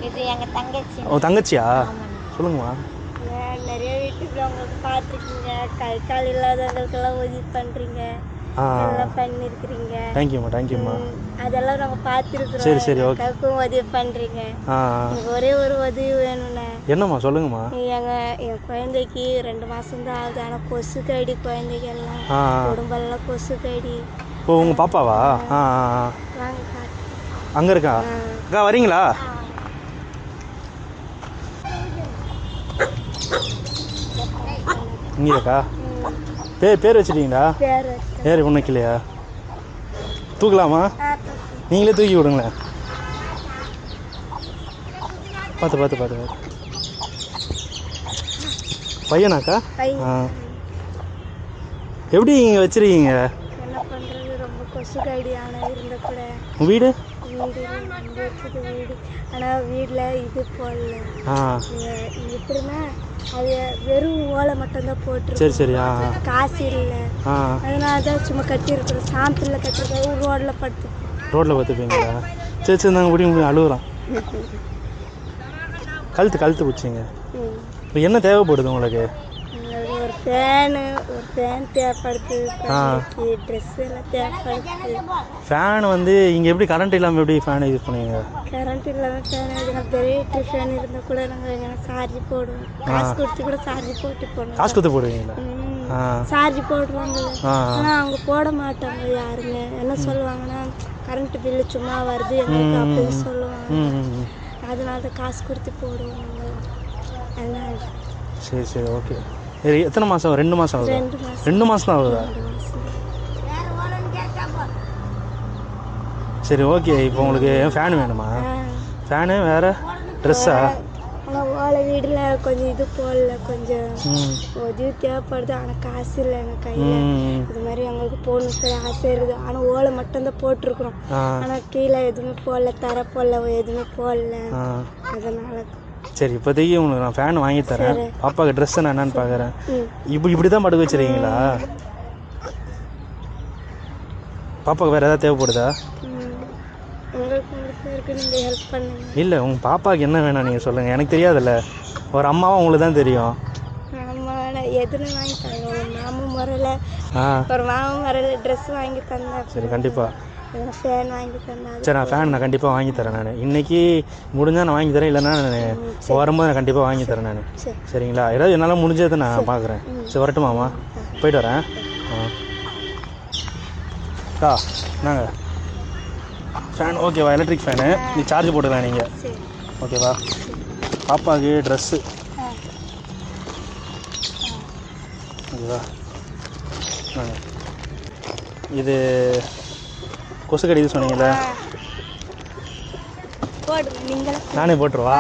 இது எங்கள் தங்கச்சி. ஓ தங்கச்சியா? சொல்லுங்கம்மா. நிறைய வீட்டுக்கு அவங்களுக்கு பார்த்துக்குங்க. கை கால் இல்லாதவங்களுக்கெல்லாம் உதவி பண்ணுறீங்க. எல்லாம் பண்ணியிருக்கிறீங்க. தேங்க்யூம்மா. அதெல்லாம் நாங்கள் பார்த்துருக்குறோம். சரி சரி ஓகே. அக்காவுக்கும் உதவி பண்ணுறீங்க. எனக்கு ஒரே ஒரு உதவி வேணும்ண்ணே. என்னம்மா சொல்லுங்கம்மா. என் குழந்தைக்கு 2 மாதம் தான் ஆகுது. ஆனால் கொசு கடி குழந்தைக்கு எல்லாம் உடம்பெல்லாம் கொசு கடி. ஓ உங்கள் பாப்பாவா? வாங்க அங்கே இருக்கா? அக்கா வரீங்களா? இங்கே இருக்கா? பேர் வச்சுட்டீங்களா? பேர் ஒன்றும் வைக்கலையா? தூக்கலாமா? நீங்களே தூக்கி விடுங்களேன். பார்த்து பையனாக்கா? எப்படி இங்கே வச்சுருக்கீங்க? என்ன பண்ணுறது, ரொம்ப கொசு கடி. ஆனால் இருந்த கூட வீடு இருக்குது வீடு. ஆனால் வீட்டில் இது போடல. எப்படின்னா அது வெறும் ஓலை மட்டும்தான் போட்டு. சரி காசு இல்லை. அதனால தான் சும்மா கட்டியிருக்கிறோம். சாம்பிளில் கட்டிருக்கோம். ரோட்டில் பார்த்துப்பீங்களா? சரி நாங்கள் முடியும் அழுகுறோம். கழுத்து பிடிச்சிங்க. இப்போ என்ன தேவைப்படுது உங்களுக்கு? ஒரு ஃபேன் தேவைப்படுது. ட்ரெஸ் எல்லாம் தேவைப்படுது. ஃபேன் வந்து இங்கே எப்படி கரண்ட் இல்லாமல் எப்படி ஃபேன் யூஸ் பண்ணுவீங்க? கரண்ட் இல்லாமல் ஃபேன் எதுனா பெரிய ஃபேன் இருந்தால் கூட நாங்கள் எங்கன்னா சார்ஜ் போடுவோம். காசு கொடுத்து கூட சார்ஜ் போட்டு போடுவோம். காசு கொடுத்து போடுவீங்களா? சார்ஜ் போடுவாங்க. ஆனால் அவங்க போட மாட்டாங்க யாருமே. என்ன சொல்லுவாங்கன்னா கரண்ட் பில்லு சும்மா வருது எங்களுக்கு அப்படின்னு சொல்லுவாங்க. அதனால தான் காசு கொடுத்து போடுவோம் நாங்கள். அதனால சரி ஓகே. எத்தனை மாதம்? 2 மாதம் ஆகுது. 2 மாதம் தான் ஆகுதா? சரி ஓகே. இப்போ உங்களுக்கு ஃபேன் வேணுமா? ஃபேனு வேறு ட்ரெஸ்ஸா? ஆனால் ஓலை வீடில் கொஞ்சம் இது போடல. கொஞ்சம் உதவி தேவைப்படுது. ஆனால் காசு இல்லை எங்கள் கையில். இது மாதிரி எங்களுக்கு போகணுன்னு ஆசை இருக்குது. ஆனால் ஓலை மட்டும்தான் போட்டிருக்குறோம். ஆனால் கீழே எதுவுமே போடல, தர போடல, எதுவுமே போடல. அதனால் சரி இப்போதைக்கு உங்களுக்கு நான் ஃபேன் வாங்கி தரேன். பாப்பாவுக்கு ட்ரெஸ்ஸை நான் என்னன்னு பார்க்குறேன். இப்படி தான் படுக்க வச்சுருக்கீங்களா? பாப்பாவுக்கு வேறு ஏதாவது தேவைப்படுதா? இல்லை உங்கள் பாப்பாவுக்கு என்ன வேணாம் நீங்கள் சொல்லுங்கள். எனக்கு தெரியாதுல்ல. ஒரு அம்மாவும் உங்களுக்கு தான் தெரியும். எதுன்னு வாங்கி தரேன். ஒரு மாமன் முறையில் ட்ரெஸ் வாங்கி தந்தேன். சரி கண்டிப்பாக. ஃபேன் வாங்கி தந்தேன். சரி நான் கண்டிப்பாக வாங்கி தரேன். நான் இன்றைக்கி முடிஞ்சால் நான் வாங்கி தரேன். இல்லைன்னா நான் வரும்போது நான் கண்டிப்பாக வாங்கி தரேன் நான். சரிங்களா? ஏதாவது என்னால் முடிஞ்சதை நான் பார்க்குறேன். சரி வரட்டுமாம்மா? போய்ட்டு வரேன். அக்கா நாங்கள் ஃபேன் ஓகேவா? Electric fan. நீ சார்ஜ் போட்டுக்கலாம் நீங்கள். ஓகேவா? பாப்பாவுக்கு ட்ரெஸ்ஸு ஓகேவா? இது கொசு கடிது சொன்னீங்களே, நானே போட்டுருவா?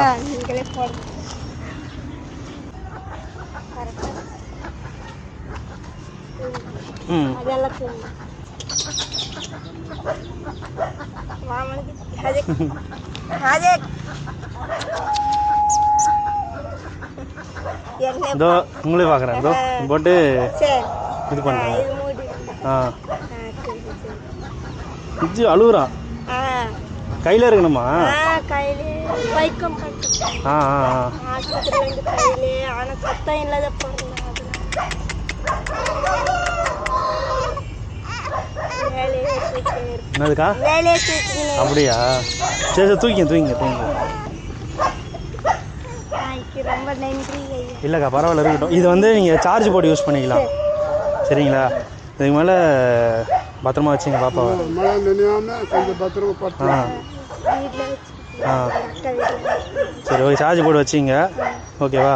இதோ உங்களே பார்க்குறேன். இதோ போட்டு இது பண்ணுறேன். இது அழுகுறான். கையில் இருக்கணுமா? என்னதுக்கா? அப்படியா? சரி தூக்கிங்க. ரொம்ப நன்றி. இல்லைக்கா பரவாயில்ல இருக்கட்டும். இது வந்து நீங்கள் சார்ஜ் போட்டு யூஸ் பண்ணிக்கலாம். சரிங்களா? இதுக்கு மேலே பத்திரமா வச்சுங்க பாப்பாவை. சரி ஓகே. சார்ஜ் போட்டு வச்சிங்க. ஓகேவா?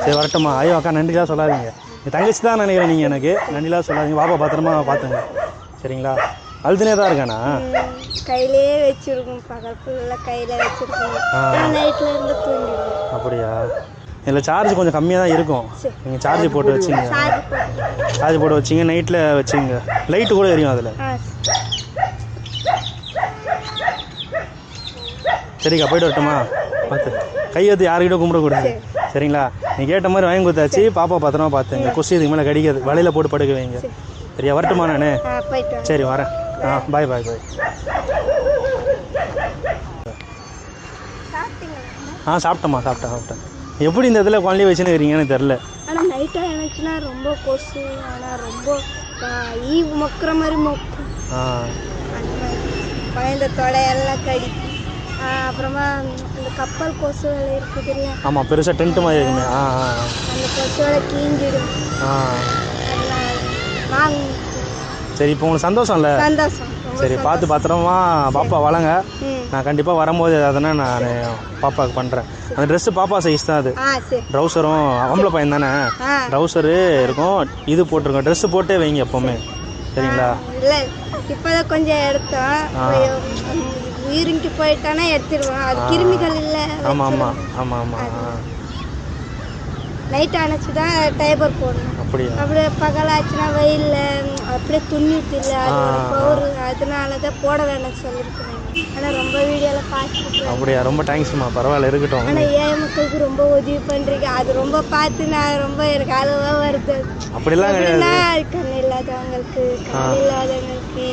சரி வரட்டுமா? ஐயோ அக்கா நன்றிலாம் சொல்லாதீங்க. என் தங்கச்சி தான் நினைக்கிறேன். நீங்கள் எனக்கு நன்றிலாம் சொல்லாதீங்க. பாப்பா பத்திரமா பார்த்துங்க. சரிங்களா? அழுதுனே தான் இருக்கானா? கையிலே வச்சிருக்கோம். பகல் ஃபுல்லாக கையில் வச்சிருக்கோம். நைட்டில் இருந்து தூங்கிடுவோம். அப்படியா? இதில் சார்ஜ் கொஞ்சம் கம்மியாக தான் இருக்கும். நீங்கள் சார்ஜ் போட்டு வச்சிங்க. நைட்டில் வச்சுங்க. லைட்டு கூட எரியும் அதில். சரிக்கா போய்ட்டு வரட்டுமா? பார்த்து கையெழுத்து யாருக்கிட்ட கும்பிடக்கூடாது. சரிங்களா? நீ கேட்ட மாதிரி வாங்கி கொடுத்தாச்சு. பாப்பா பத்திரமா பார்த்துங்க. கொசு இதுக்கு மேலே கடிக்காது. வலையில் போட்டு படுக்க வைங்க. சரியா? வரட்டுமா நான்? சரி வரேன். பாய். சாப்பிட்டேன். எப்படி இந்த இதில் குழந்தைய வச்சுன்னு தெரில. ஆனால் நைட்டாக எனக்குன்னா ரொம்ப கொசு, ஆனால் ரொம்ப ஈ மொக்கிற மாதிரி மொக்கும். அந்த மாதிரி குழந்த தொலையெல்லாம் கடிக்கும். அப்புறமா அந்த கப்பல் கொசு வேலை இருக்குது இல்லை? ஆமாம், பெருசாக டென்ட் மாதிரி இருக்குமே. அந்த கொசு வேலை கீஞ்சிடும். சரி, இப்போ உங்களுக்கு சந்தோஷம் இல்லை? சந்தோஷம். சரி, பார்த்து பத்திரமா பாப்பா வளங்க. நான் கண்டிப்பாக வரும்போது அதனா நான் பாப்பாவுக்கு பண்ணுறேன். அந்த ட்ரெஸ்ஸு பாப்பா சைஸ் தான் அது. ட்ரௌசரும் ஆம்பளை பையன் தானே, ட்ரௌசரு இருக்கும், இது போட்டிருக்கோம். ட்ரெஸ்ஸு போட்டே வைங்க எப்போவுமே, சரிங்களா? இல்லை, இப்போதான் கொஞ்சம் எடுத்தோம். உயிரிஞ்சு போயிட்டானா எடுத்துடுவோம். அது கிருமிகள் இல்லை. ஆமாம். நைட் அணைச்சி தான் டைபர் போடணும். அப்படியே பகலாச்சுன்னா வெயிலில் அப்படியே துண்ணிட்டு இல்லை, அது பவுரு, அதனால தான் போட வேண்டாம்னு சொல்லியிருக்காங்க. ஆனால் ரொம்ப வீடியோவில் பார்த்துட்டு. அப்படியா? ரொம்ப தேங்க்ஸ்மா, பரவாயில்ல, இருக்கட்டும். ஆனால் ஏழை மக்களுக்கு ரொம்ப உதவி பண்ணுறீங்க, அது ரொம்ப பார்த்து நான் ரொம்ப எனக்கு அழுவாக வருது. அப்படிலாம் கிடையாது. கண் இல்லாதவங்களுக்கு, கால் இல்லாதவங்களுக்கு,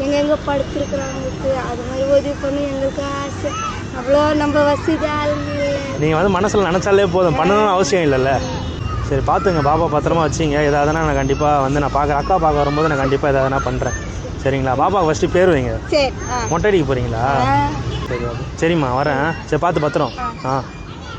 எங்கெங்கே படுத்துருக்குறவங்களுக்கு அது மாதிரி உதவி பண்ணி எங்களுக்கு ஆசை. அவ்வளோ நம்ம வசதி ஆளுங்க இல்லை. நீங்கள் மனசில் நினச்சாலே போதும், பண்ணணும்னு அவசியம் இல்லைல்ல. சரி, பார்த்துங்க, பாப்பா பத்திரமா வச்சிங்க. எதாவதுனா நான் கண்டிப்பாக நான் அக்கா பார்க்க வரும்போது நான் கண்டிப்பாக எதாவதுனா பண்ணுறேன், சரிங்களா? பாப்பா ஃபஸ்ட்டு பேர் வைங்க. சரி. மொட்டை அடிக்க போகிறீங்களா? சரி, ஓகே, சரிம்மா, வரேன். சரி, பார்த்து பத்திரம்.